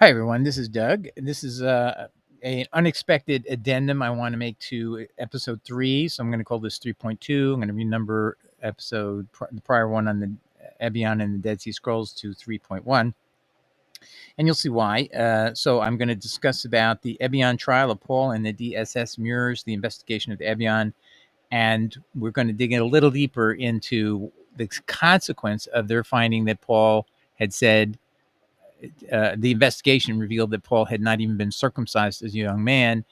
Hi, everyone. This is Doug. This is an unexpected addendum I want to make to episode 3. So I'm going to call this 3.2. I'm going to renumber the prior one on the Ebion and the Dead Sea Scrolls to 3.1. And you'll see why. So I'm going to discuss about the Ebion trial of Paul and the DSS mirrors, the investigation of the Ebion. And we're going to dig in a little deeper into the consequence of their finding that Paul had said, the investigation revealed that Paul had not even been circumcised as a young man.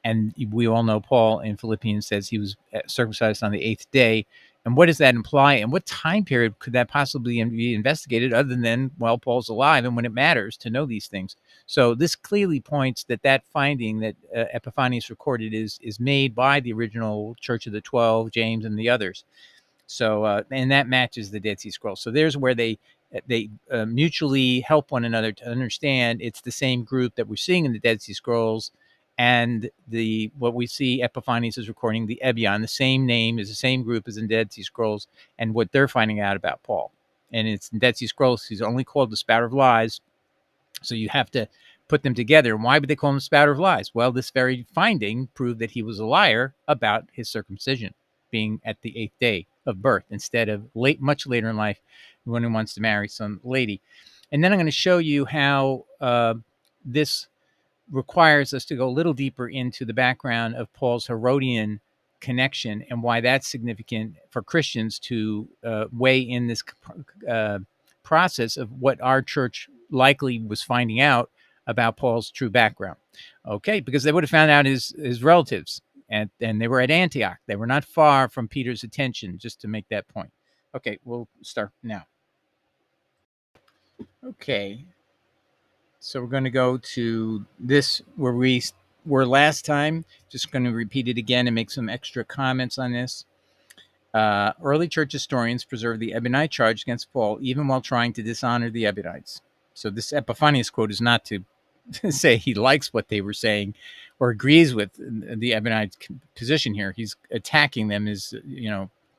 And we all know Paul in Philippians says he was circumcised on the 8th day. And what does that imply? And what time period could that possibly be investigated other than, well, Paul's alive and when it matters to know these things? So this clearly points that finding that Epiphanius recorded is made by the original Church of the 12, James and the others. So, and that matches the Dead Sea Scrolls. So there's where they mutually help one another to understand it's the same group that we're seeing in the Dead Sea Scrolls, and what we see Epiphanius is recording, the Ebion, the same name is the same group as in Dead Sea Scrolls, and what they're finding out about Paul. And it's in Dead Sea Scrolls, he's only called the Spouter of Lies. So you have to put them together. And why would they call him the Spouter of Lies? Well, this very finding proved that he was a liar about his circumcision being at the 8th day of birth instead of much later in life when he wants to marry some lady. And then I'm going to show you how this requires us to go a little deeper into the background of Paul's Herodian connection and why that's significant for Christians to weigh in this process of what our church likely was finding out about Paul's true background. Okay, because they would have found out his relatives, and they were at Antioch. They were not far from Peter's attention, just to make that point. Okay, we'll start now. Okay, so we're going to go to this where we were last time. Just going to repeat it again and make some extra comments on this. Early church historians preserved the Ebionite charge against Paul even while trying to dishonor the Ebionites. So this Epiphanius quote is not to say he likes what they were saying or agrees with the Ebionite position here. He's attacking them as,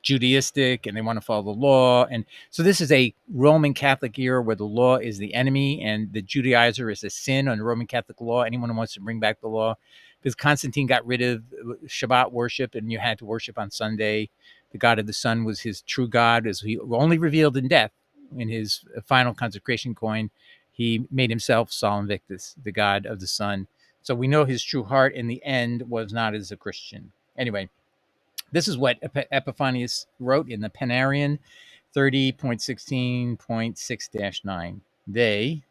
Judaistic and they want to follow the law. And so this is a Roman Catholic era where the law is the enemy and the Judaizer is a sin on Roman Catholic law. Anyone who wants to bring back the law, because Constantine got rid of Shabbat worship and you had to worship on Sunday. The God of the sun was his true God, as he only revealed in death. In his final consecration coin, he made himself Sol Invictus, the God of the sun. So we know his true heart in the end was not as a Christian. Anyway, this is what Epiphanius wrote in the Panarion 30.16.6-9. They,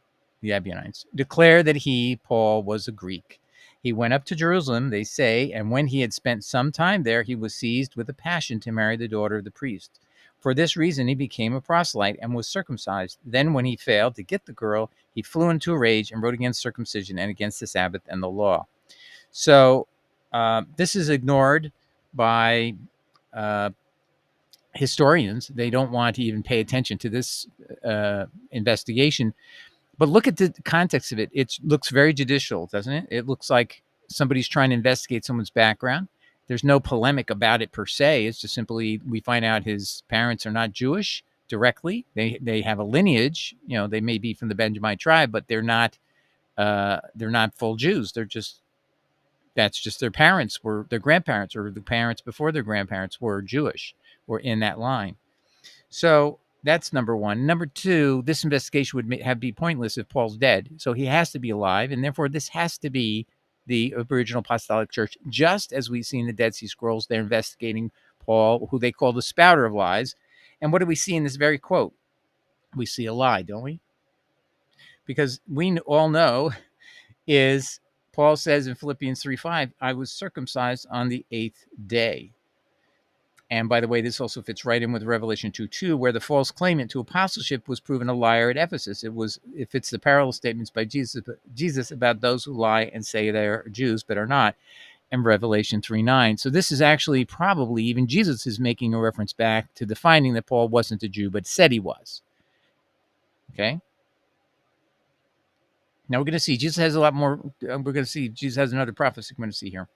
the Ebionites, declare that he, Paul, was a Greek. He went up to Jerusalem, they say, and when he had spent some time there, he was seized with a passion to marry the daughter of the priest. For this reason, he became a proselyte and was circumcised. Then, when he failed to get the girl, he flew into a rage and wrote against circumcision and against the Sabbath and the law. So, this is ignored by historians. They don't want to even pay attention to this investigation. But look at the context of it. It looks very judicial, doesn't it? It looks like somebody's trying to investigate someone's background. There's no polemic about it per se. It's just simply we find out his parents are not Jewish directly. They have a lineage. They may be from the Benjamite tribe, but they're not full Jews. That's just their parents were their grandparents, or the parents before their grandparents were Jewish or in that line. So that's number one. Number two, this investigation would be pointless if Paul's dead. So he has to be alive, and therefore this has to be the original apostolic church, just as we see in the Dead Sea Scrolls. They're investigating Paul, who they call the Spouter of Lies. And what do we see in this very quote? We see a lie, don't we? Because we all know is Paul says in Philippians 3:5, I was circumcised on the 8th day. And by the way, this also fits right in with Revelation 2:2, where the false claimant to apostleship was proven a liar at Ephesus. It fits the parallel statements by Jesus about those who lie and say they're Jews but are not, in Revelation 3:9. So this is actually probably even Jesus is making a reference back to the finding that Paul wasn't a Jew but said he was. Okay. Now we're going to see Jesus has a lot more. We're going to see Jesus has another prophecy we're going to see here.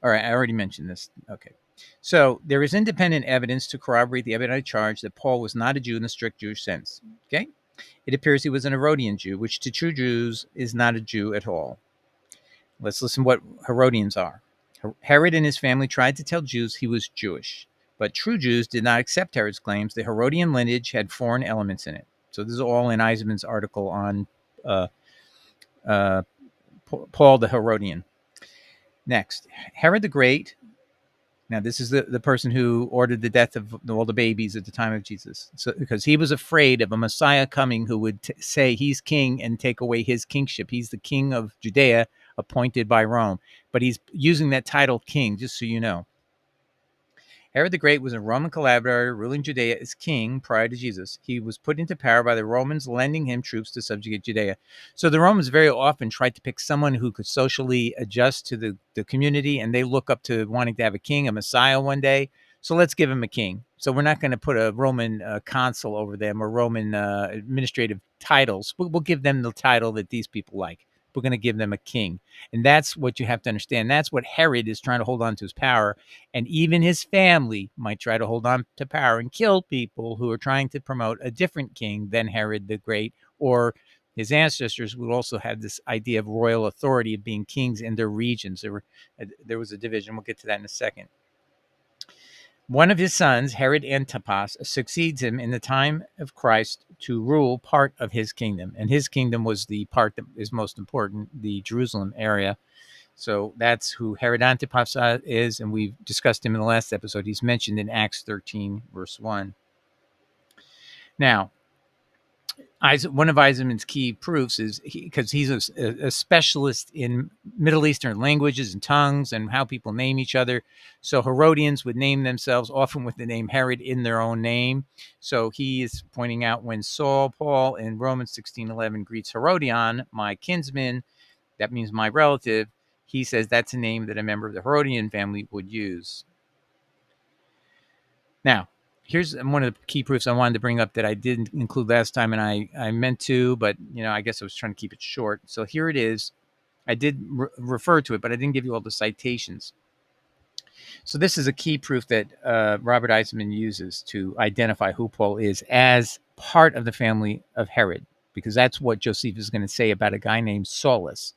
All right, I already mentioned this. Okay. So there is independent evidence to corroborate the Ebionite charge that Paul was not a Jew in the strict Jewish sense. Okay. It appears he was an Herodian Jew, which to true Jews is not a Jew at all. Let's listen what Herodians are. Herod and his family tried to tell Jews he was Jewish, but true Jews did not accept Herod's claims. The Herodian lineage had foreign elements in it. So this is all in Eisenman's article on uh, uh, Paul the Herodian. Next, Herod the Great. Now, this is the person who ordered the death of all the babies at the time of Jesus. So, because he was afraid of a Messiah coming who would say he's king and take away his kingship. He's the king of Judea appointed by Rome. But he's using that title king, just so you know. Herod the Great was a Roman collaborator ruling Judea as king prior to Jesus. He was put into power by the Romans, lending him troops to subjugate Judea. So the Romans very often tried to pick someone who could socially adjust to the community, and they look up to wanting to have a king, a Messiah one day. So let's give him a king. So we're not going to put a Roman consul over them or Roman administrative titles. We'll give them the title that these people like. We're going to give them a king. And that's what you have to understand. That's what Herod is trying to hold on to his power. And even his family might try to hold on to power and kill people who are trying to promote a different king than Herod the Great, or his ancestors would also have this idea of royal authority of being kings in their regions. There was a division. We'll get to that in a second. One of his sons, Herod Antipas, succeeds him in the time of Christ to rule part of his kingdom. And his kingdom was the part that is most important, the Jerusalem area. So that's who Herod Antipas is, and we've discussed him in the last episode. He's mentioned in Acts 13, verse 1. Now, one of Eisenman's key proofs is because he's a specialist in Middle Eastern languages and tongues and how people name each other. So Herodians would name themselves often with the name Herod in their own name. So he is pointing out when Paul in Romans 16:11 greets Herodion, my kinsman, that means my relative. He says that's a name that a member of the Herodian family would use. Now, here's one of the key proofs I wanted to bring up that I didn't include last time, and I meant to, but I guess I was trying to keep it short. So here it is. I did refer to it, but I didn't give you all the citations. So this is a key proof that Robert Eisenman uses to identify who Paul is as part of the family of Herod, because that's what Josephus is going to say about a guy named Saulus.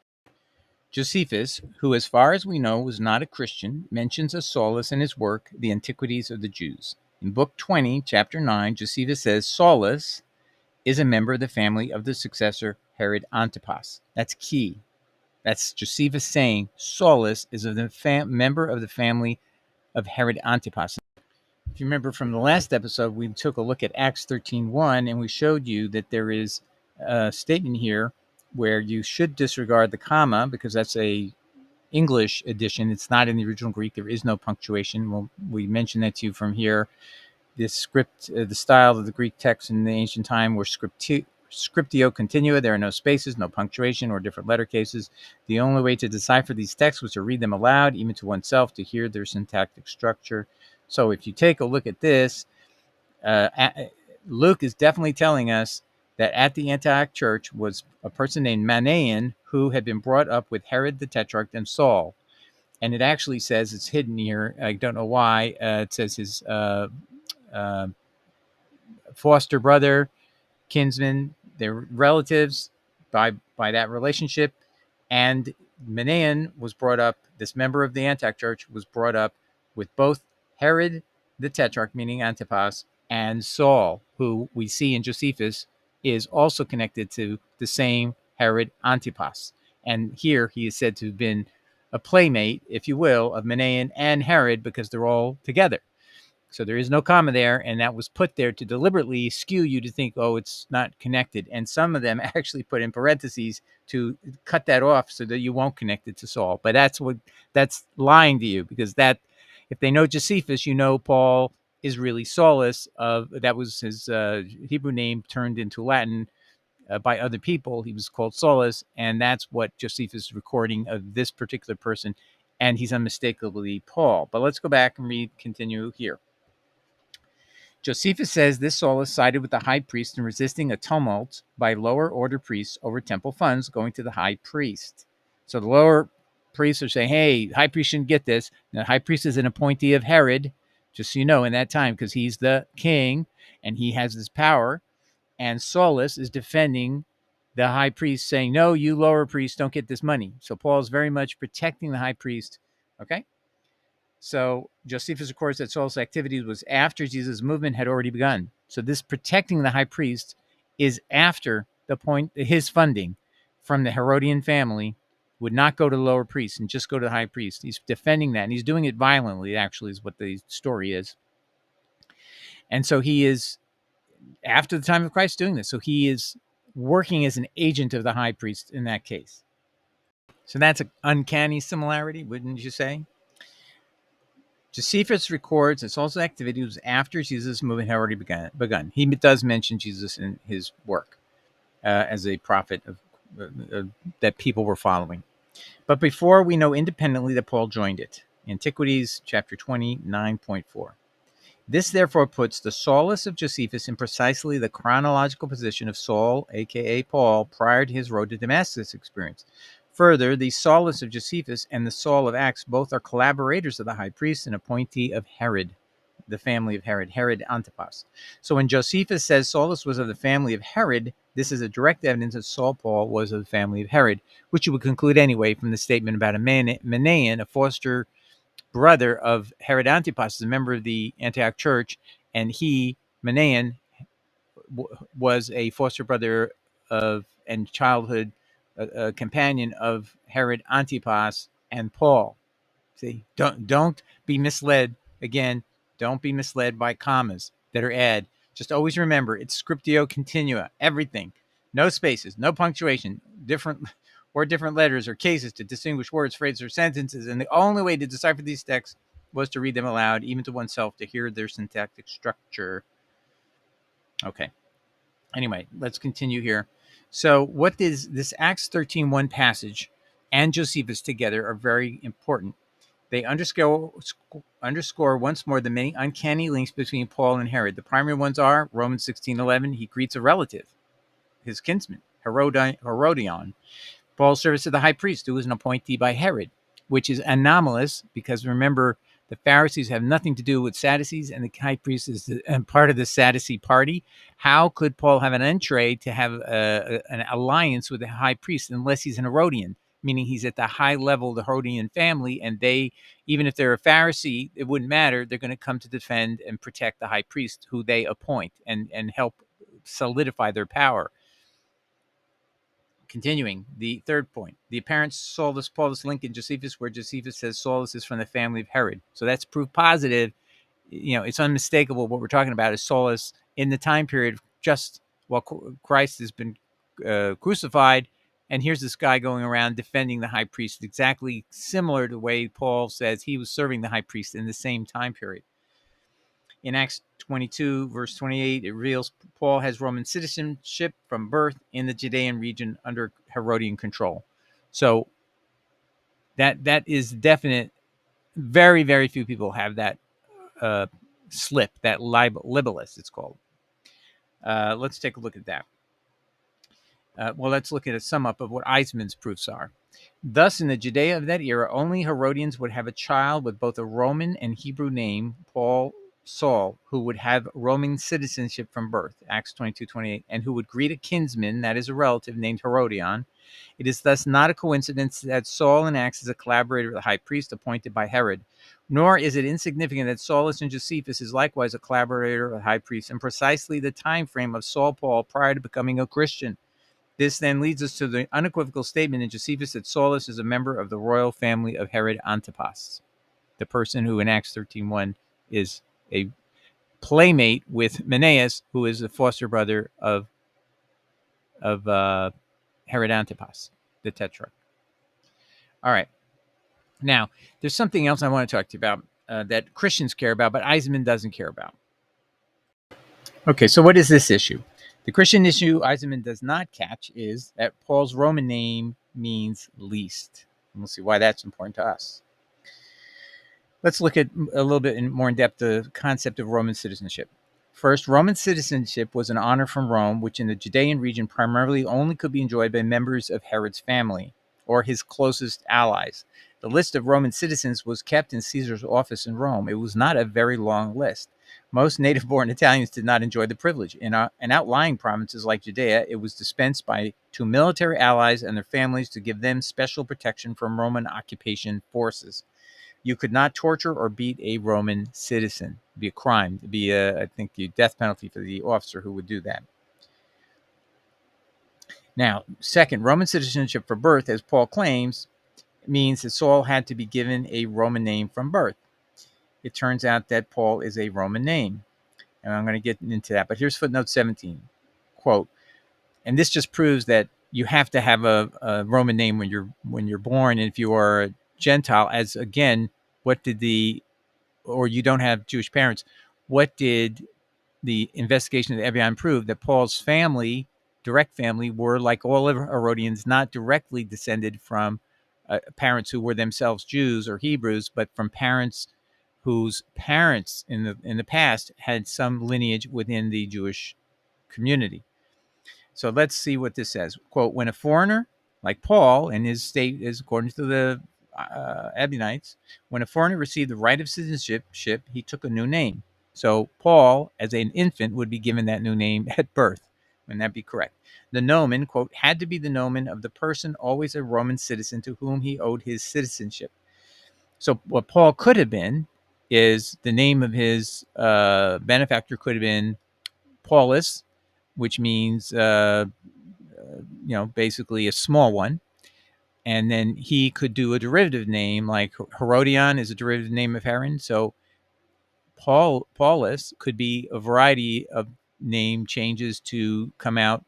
Josephus, who as far as we know was not a Christian, mentions a Saulus in his work, The Antiquities of the Jews. In Book 20, Chapter 9, Josephus says Saulus is a member of the family of the successor Herod Antipas. That's key. That's Josephus saying Saulus is a member of the family of Herod Antipas. If you remember from the last episode, we took a look at Acts 13:1, and we showed you that there is a statement here where you should disregard the comma because that's a English edition. It's not in the original Greek. There is no punctuation. Well, we mentioned that to you from here. The script, the style of the Greek text in the ancient time were scriptio continua. There are no spaces, no punctuation, or different letter cases. The only way to decipher these texts was to read them aloud, even to oneself, to hear their syntactic structure. So if you take a look at this, Luke is definitely telling us that at the Antioch church was a person named Manaen who had been brought up with Herod the Tetrarch and Saul. And it actually says, it's hidden here, I don't know why, it says his foster brother, kinsman, they're relatives by that relationship. And Manaen was brought up, this member of the Antioch church was brought up with both Herod the Tetrarch, meaning Antipas, and Saul, who we see in Josephus is also connected to the same Herod Antipas. And here he is said to have been a playmate, if you will, of Manaen and Herod because they're all together. So there is no comma there, and that was put there to deliberately skew you to think, oh, it's not connected. And some of them actually put in parentheses to cut that off so that you won't connect it to Saul. But that's lying to you because that if they know Josephus, you know Paul is really Saulus. That was his Hebrew name turned into Latin by other people. He was called Saulus, and that's what Josephus is recording of this particular person, and he's unmistakably Paul. But let's go back and continue here. Josephus says this Saulus sided with the high priest in resisting a tumult by lower order priests over temple funds going to the high priest. So the lower priests are saying, hey, high priest shouldn't get this. Now, the high priest is an appointee of Herod, just so you know, in that time, because he's the king and he has this power. And Saulus is defending the high priest, saying, no, you lower priests don't get this money. So Paul is very much protecting the high priest. Okay. So Josephus records that Saul's activities was after Jesus' movement had already begun. So this protecting the high priest is after the point. His funding from the Herodian family would not go to the lower priest and just go to the high priest. He's defending that, and he's doing it violently, actually, is what the story is. And so he is, after the time of Christ, doing this. So he is working as an agent of the high priest in that case. So that's an uncanny similarity, wouldn't you say? Josephus records that Saul's activity was after Jesus' movement had already begun. He does mention Jesus in his work as a prophet that people were following. But before we know independently that Paul joined it. Antiquities, chapter 29.4. This therefore puts the Saulus of Josephus in precisely the chronological position of Saul, a.k.a. Paul, prior to his road to Damascus experience. Further, the Saulus of Josephus and the Saul of Acts both are collaborators of the high priest and appointee of Herod, the family of Herod Antipas. So when Josephus says Saulus was of the family of Herod, this is a direct evidence that Saul Paul was of the family of Herod, which you would conclude anyway from the statement about a Manaen, a foster brother of Herod Antipas, a member of the Antioch church, and he, Manaen, was a foster brother of and childhood companion of Herod Antipas and Paul. See, don't be misled. Again, don't be misled by commas that are add. Just always remember, it's scriptio continua, everything. No spaces, no punctuation, different letters or cases to distinguish words, phrases, or sentences. And the only way to decipher these texts was to read them aloud, even to oneself, to hear their syntactic structure. Okay. Anyway, let's continue here. So what is this Acts 13:1 passage and Josephus together are very important. They underscore once more the many uncanny links between Paul and Herod. The primary ones are Romans 16:11. He greets a relative, his kinsman, Herodion. Paul's service to the high priest, who was an appointee by Herod, which is anomalous because remember, the Pharisees have nothing to do with Sadducees, and the high priest is part of the Sadducee party. How could Paul have an entree to have an alliance with the high priest unless he's an Herodian, meaning he's at the high level of the Herodian family, and they, even if they're a Pharisee, it wouldn't matter. They're going to come to defend and protect the high priest who they appoint and help solidify their power. Continuing, the third point, the apparent Saulus-Paulus link in Josephus, where Josephus says Saulus is from the family of Herod. So that's proof positive. It's unmistakable. What we're talking about is Saulus in the time period just while Christ has been crucified. And here's this guy going around defending the high priest, exactly similar to the way Paul says he was serving the high priest in the same time period. In Acts 22, verse 28, it reveals Paul has Roman citizenship from birth in the Judean region under Herodian control. So that is definite. Very, very few people have that slip, that libellus, it's called. Let's take a look at that. Let's look at a sum up of what Eisenman's proofs are. Thus, in the Judea of that era, only Herodians would have a child with both a Roman and Hebrew name, Saul, who would have Roman citizenship from birth, Acts 22:28, and who would greet a kinsman, that is a relative, named Herodion. It is thus not a coincidence that Saul in Acts is a collaborator of the high priest appointed by Herod, nor is it insignificant that Saulus in Josephus is likewise a collaborator of the high priest in precisely the time frame of Saul Paul prior to becoming a Christian. This then leads us to the unequivocal statement in Josephus that Saulus is a member of the royal family of Herod Antipas, the person who in Acts 13:1 is a playmate with Menaeus, who is the foster brother of Herod Antipas, the tetrarch. All right. Now, there's something else I want to talk to you about that Christians care about, but Eisenman doesn't care about. Okay, so what is this issue? The Christian issue Eisenman does not catch is that Paul's Roman name means least. And we'll see why that's important to us. Let's look at a little bit more in depth the concept of Roman citizenship. First, Roman citizenship was an honor from Rome, which in the Judean region primarily only could be enjoyed by members of Herod's family or his closest allies. The list of Roman citizens was kept in Caesar's office in Rome. It was not a very long list. Most native-born Italians did not enjoy the privilege. In outlying provinces like Judea, it was dispensed to military allies and their families to give them special protection from Roman occupation forces. You could not torture or beat a Roman citizen. It'd be a crime. It'd be, I think, the death penalty for the officer who would do that. Now, second, Roman citizenship for birth, as Paul claims, means that Saul had to be given a Roman name from birth. It turns out that Paul is a Roman name, and I'm going to get into that. But here's footnote 17. Quote, and this just proves that you have to have a Roman name when you're born, and if you are a Gentile, as again, or you don't have Jewish parents, what did the investigation of the Ebion prove? That Paul's family, direct family, were, like all of Herodians, not directly descended from parents who were themselves Jews or Hebrews, but from parents whose parents in the past had some lineage within the Jewish community. So let's see what this says. Quote, when a foreigner, like Paul, and his state is according to the Ebionites, when a foreigner received the right of citizenship, he took a new name. So Paul, as an infant, would be given that new name at birth. Wouldn't that be correct? The nomen, quote, had to be the nomen of the person always a Roman citizen to whom he owed his citizenship. So what Paul could have been is the name of his benefactor could have been Paulus, which means basically a small one. And then he could do a derivative name, like Herodion is a derivative name of Heron. So Paulus could be a variety of name changes to come out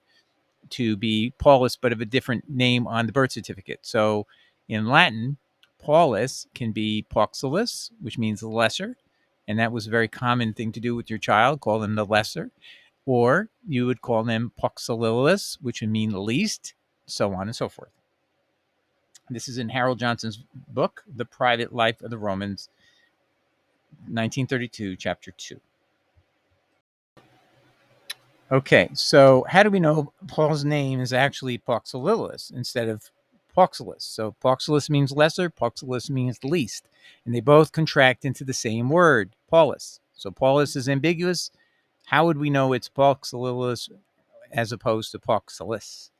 to be Paulus, but of a different name on the birth certificate. So in Latin, Paulus can be Pauxilus, which means the lesser. And that was a very common thing to do with your child, call them the lesser. Or you would call them Pauxilillus, which would mean the least, so on and so forth. This is in Harold Johnson's book, The Private Life of the Romans, 1932, chapter 2. Okay, so how do we know Paul's name is actually Pauxilillus instead of Pauxilus? So Pauxilus means lesser, Pauxilus means least, and they both contract into the same word, Paulus. So Paulus is ambiguous. How would we know it's Pauxilillus as opposed to Pauxilus?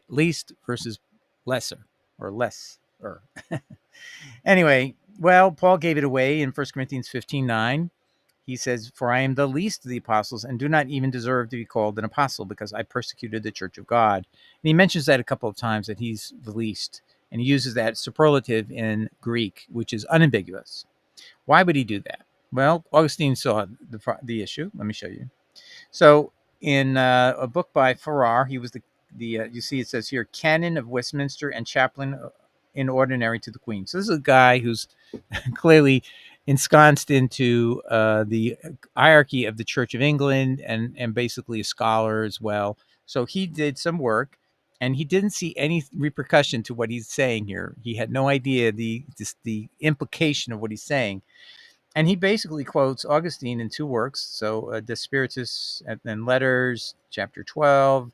Least versus lesser or less. Anyway, well, Paul gave it away in 1 Corinthians 15:9. He says, for I am the least of the apostles and do not even deserve to be called an apostle because I persecuted the church of God. And he mentions that a couple of times, that he's the least. And he uses that superlative in Greek, which is unambiguous. Why would he do that? Well, Augustine saw the issue. Let me show you. So in a book by Farrar, he was the you see it says here, Canon of Westminster and chaplain in ordinary to the Queen. So this is a guy who's clearly ensconced into the hierarchy of the Church of England and basically a scholar as well. So he did some work, and he didn't see any repercussion to what he's saying here. He had no idea the implication of what he's saying. And he basically quotes Augustine in two works. So De Spiritus and Letters, chapter 12,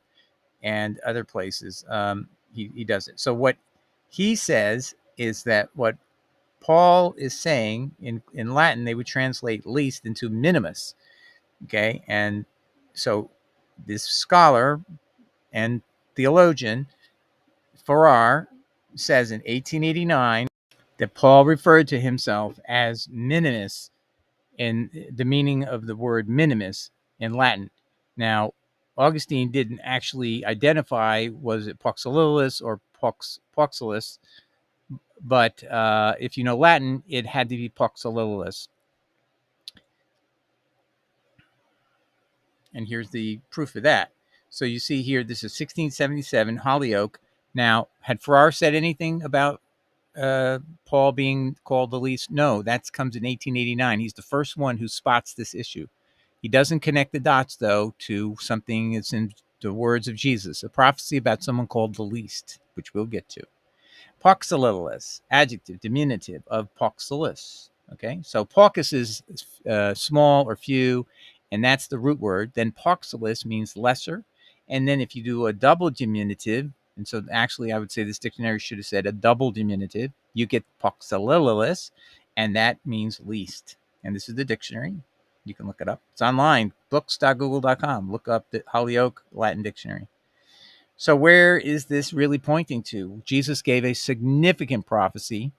and other places. He does it. So what he says is that what Paul is saying in Latin, they would translate least into minimus. Okay. And so this scholar and theologian, Farrar, says in 1889 that Paul referred to himself as minimus in the meaning of the word minimus in Latin. Now, Augustine didn't actually identify, was it Pauxilillus or Pauxilus, but if you know Latin, it had to be Pauxilillus. And here's the proof of that. So you see here, this is 1677, Hollyoake. Now, had Farrar said anything about Paul being called the least? No, that comes in 1889. He's the first one who spots this issue. He doesn't connect the dots, though, to something that's in the words of Jesus, a prophecy about someone called the least, which we'll get to. Pauxilillus, adjective, diminutive of Pauxilus. Okay, so Pocus is small or few, and that's the root word. Then Pauxilus means lesser. And then if you do a double diminutive, and so actually I would say this dictionary should have said a double diminutive, you get Pauxilillus, and that means least. And this is the dictionary. You can look it up. It's online, books.google.com. Look up the Holyoke Latin Dictionary. So where is this really pointing to? Jesus gave a significant prophecy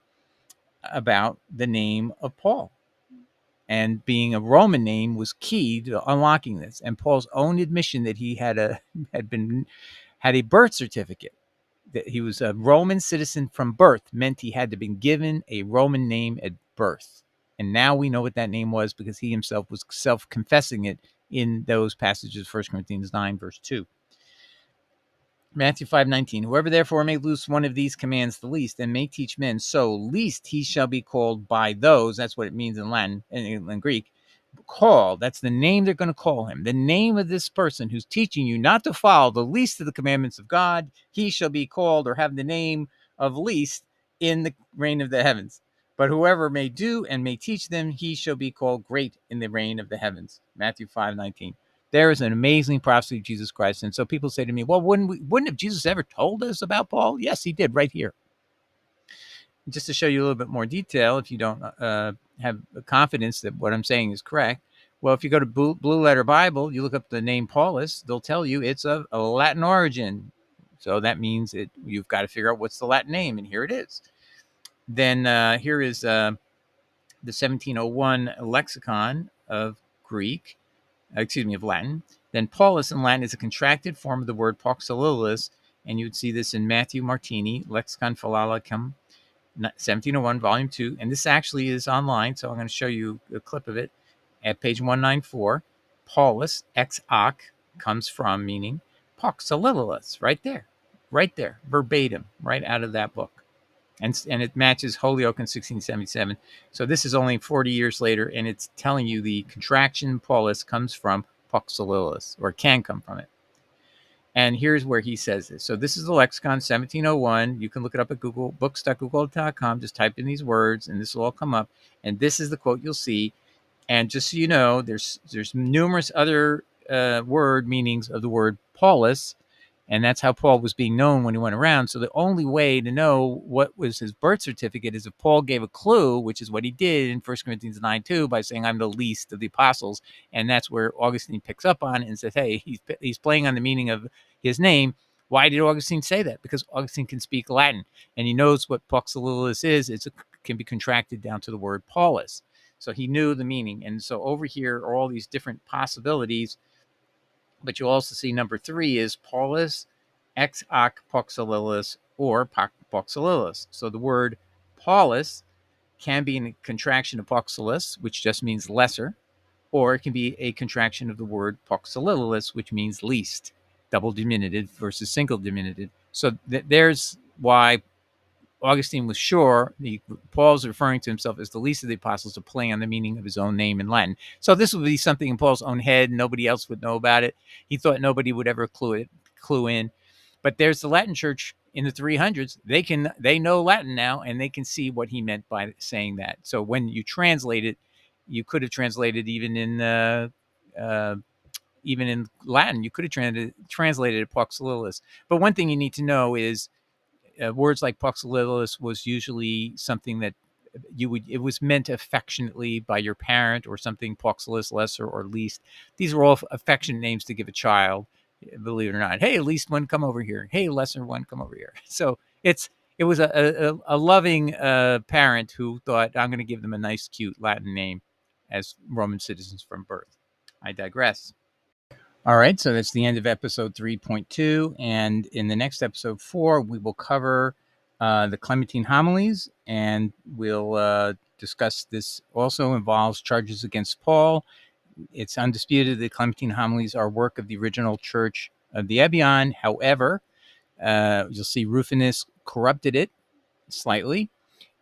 about the name of Paul. And being a Roman name was key to unlocking this. And Paul's own admission that he had a birth certificate, that he was a Roman citizen from birth, meant he had to be given a Roman name at birth. And now we know what that name was because he himself was self-confessing it in those passages, 1 Corinthians 9, verse 2. Matthew 5:19, whoever therefore may loose one of these commands the least, and may teach men so, least he shall be called by those, that's what it means in Latin, in Greek, called, that's the name they're going to call him. The name of this person who's teaching you not to follow the least of the commandments of God, he shall be called or have the name of least in the reign of the heavens. But whoever may do and may teach them, he shall be called great in the reign of the heavens. Matthew 5:19. There is an amazing prophecy of Jesus Christ. And so people say to me, well, wouldn't have Jesus ever told us about Paul? Yes, he did right here. Just to show you a little bit more detail, if you don't have confidence that what I'm saying is correct, well, if you go to Blue Letter Bible, you look up the name Paulus, they'll tell you it's of a Latin origin. So that means you've got to figure out what's the Latin name, and here it is. Then here is the 1701 Lexicon of Latin. Then Paulus in Latin is a contracted form of the word Poxolilis, and you would see this in Matthew Martini, Lexicon Philalicum, 1701, volume 2. And this actually is online, so I'm going to show you a clip of it at page 194. Paulus, ex hoc, comes from, meaning Poxolilis, right there, verbatim, right out of that book. And it matches Holyoke in 1677. So this is only 40 years later, and it's telling you the contraction Paulus comes from Poxolilis, or can come from it. And here's where he says this. So this is the Lexicon 1701. You can look it up at Google, books.google.com. Just type in these words, and this will all come up. And this is the quote you'll see. And just so you know, there's numerous other word meanings of the word Paulus, and that's how Paul was being known when he went around. So the only way to know what was his birth certificate is if Paul gave a clue, which is what he did in 1 Corinthians 9:2 by saying, I'm the least of the apostles. And that's where Augustine picks up on it and says, hey, he's playing on the meaning of his name. Why did Augustine say that? Because Augustine can speak Latin, and he knows what Poxolilis is. It can be contracted down to the word Paulus. So he knew the meaning. And so over here are all these different possibilities. But you'll also see number 3 is Paulus ex hoc Poxolilis, or Poxolilis. So the word Paulus can be a contraction of Poxolus, which just means lesser, or it can be a contraction of the word Poxolilis, which means least, double diminutive versus single diminutive. So there's why Augustine was sure Paul's referring to himself as the least of the apostles to play on the meaning of his own name in Latin. So this would be something in Paul's own head. Nobody else would know about it. He thought nobody would ever clue in. But there's the Latin Church in the 300s. They know Latin now, and they can see what he meant by saying that. So when you translate it, you could have translated even in Latin. You could have translated it Poxolilis. But one thing you need to know is words like Poxolilis was usually something that it was meant affectionately by your parent, or something Poxolis, lesser or least. These were all affectionate names to give a child, believe it or not. Hey, least one, come over here. Hey, lesser one, come over here. So it was a loving parent who thought, I'm going to give them a nice, cute Latin name as Roman citizens from birth. I digress. All right, so that's the end of episode 3.2. And in the next episode 4, we will cover the Clementine homilies, and we'll discuss this also involves charges against Paul. It's undisputed that Clementine homilies are work of the original church of the Ebion. However, you'll see Rufinus corrupted it slightly.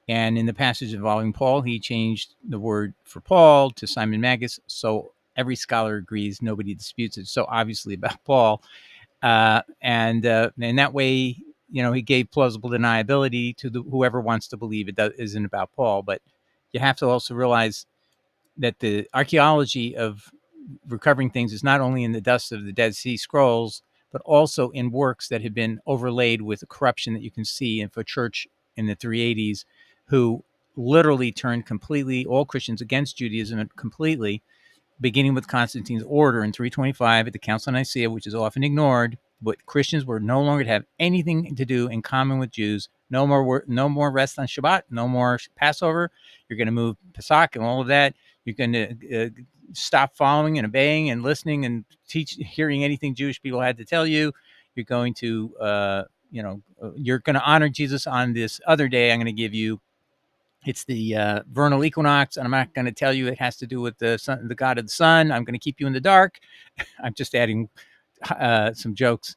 And in the passage involving Paul, he changed the word for Paul to Simon Magus. So every scholar agrees, nobody disputes it. So obviously about Paul. And in that way, he gave plausible deniability to whoever wants to believe it isn't about Paul. But you have to also realize that the archaeology of recovering things is not only in the dust of the Dead Sea Scrolls, but also in works that have been overlaid with the corruption that you can see in a church in the 380s, who literally turned completely all Christians against Judaism completely, beginning with Constantine's order in 325 at the Council of Nicaea, which is often ignored. But Christians were no longer to have anything to do in common with Jews. No more rest on Shabbat. No more Passover. You're going to move Pesach and all of that. You're going to stop following and obeying and listening and hearing anything Jewish people had to tell you. You're going to, you're going to honor Jesus on this other day I'm going to give you. It's the vernal equinox, and I'm not going to tell you it has to do with the sun, the god of the sun. I'm going to keep you in the dark. I'm just adding some jokes,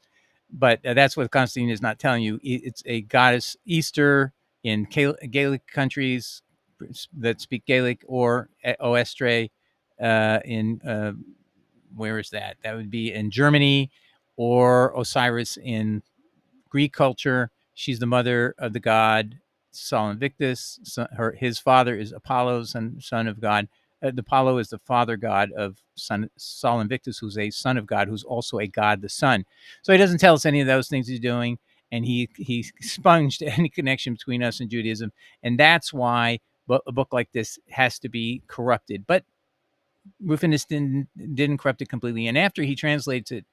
but that's what Constantine is not telling you. It's a goddess Easter in Gaelic countries that speak Gaelic, or Oestre in where is that? That would be in Germany, or Osiris in Greek culture. She's the mother of the god Sol Invictus. His father is Apollo, son of God. Apollo is the father god of Sol Invictus, who's a son of God, who's also a god, the sun. So he doesn't tell us any of those things he's doing, and he sponged any connection between us and Judaism, and that's why a book like this has to be corrupted. But Rufinus didn't corrupt it completely, and after he translates it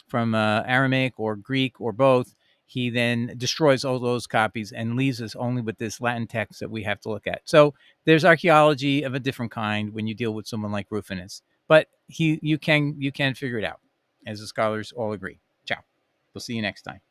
from Aramaic or Greek or both, he then destroys all those copies and leaves us only with this Latin text that we have to look at. So there's archaeology of a different kind when you deal with someone like Rufinus, but you can figure it out, as the scholars all agree. Ciao. We'll see you next time.